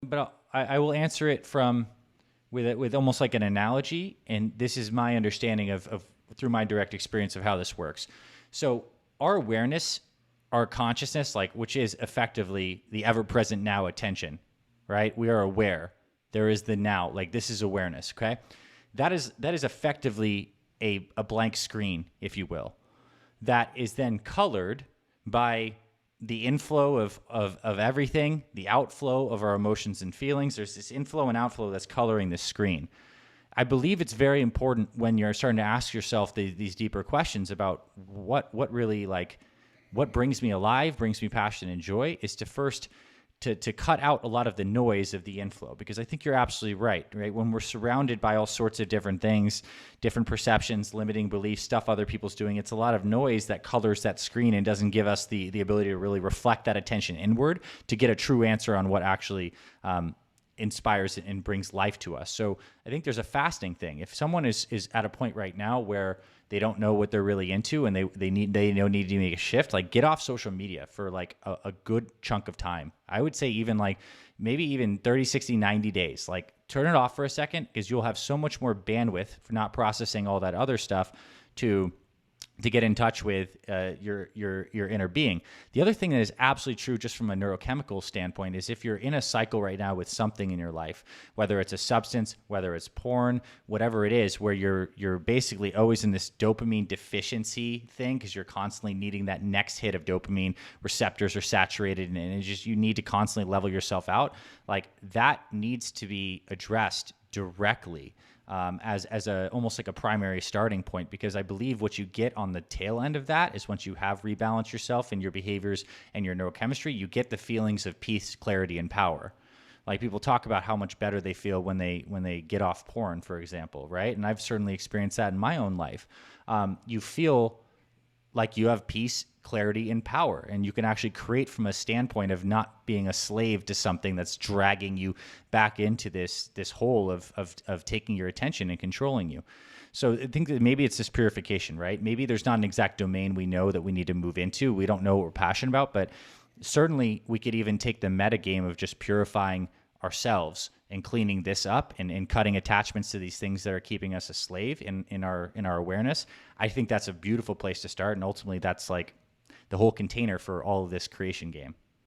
But I will answer it with almost like an analogy, and this is my understanding of through my direct experience of how this works. So our awareness, our consciousness, like which is effectively the ever-present now attention, right? We are aware. There is the now, like this is awareness. Okay, that is effectively a blank screen, if you will, that is then colored by the inflow of everything, the outflow of our emotions and feelings. There's this inflow and outflow that's coloring the screen. I believe it's very important when you're starting to ask yourself these deeper questions about what really what brings me alive, brings me passion and joy, is to first to cut out a lot of the noise of the inflow, because I think you're absolutely right? When we're surrounded by all sorts of different things, different perceptions, limiting beliefs, stuff other people's doing, it's a lot of noise that colors that screen and doesn't give us the ability to really reflect that attention inward to get a true answer on what actually inspires and brings life to us. So I think there's a fasting thing. If someone is at a point right now where they don't know what they're really into and they need to make a shift, like get off social media for like a good chunk of time. I would say even like maybe even 30, 60, 90 days. Like turn it off for a second, because you'll have so much more bandwidth for not processing all that other stuff to get in touch with your inner being. The other thing that is absolutely true just from a neurochemical standpoint is if you're in a cycle right now with something in your life, whether it's a substance, whether it's porn, whatever it is, where you're basically always in this dopamine deficiency thing because you're constantly needing that next hit of dopamine, receptors are saturated, and it's just you need to constantly level yourself out. Like that needs to be addressed directly. As a almost like a primary starting point, because I believe what you get on the tail end of that is once you have rebalanced yourself and your behaviors and your neurochemistry, you get the feelings of peace, clarity, and power. Like people talk about how much better they feel when they get off porn, for example, right? And I've certainly experienced that in my own life. You feel like you have peace, clarity, and power, and you can actually create from a standpoint of not being a slave to something that's dragging you back into this hole of taking your attention and controlling you. So I think that maybe it's this purification, right? Maybe there's not an exact domain we know that we need to move into. We don't know what we're passionate about, but certainly we could even take the meta game of just purifying ourselves and cleaning this up and cutting attachments to these things that are keeping us a slave in our awareness. I think that's a beautiful place to start, and ultimately that's like the whole container for all of this creation game.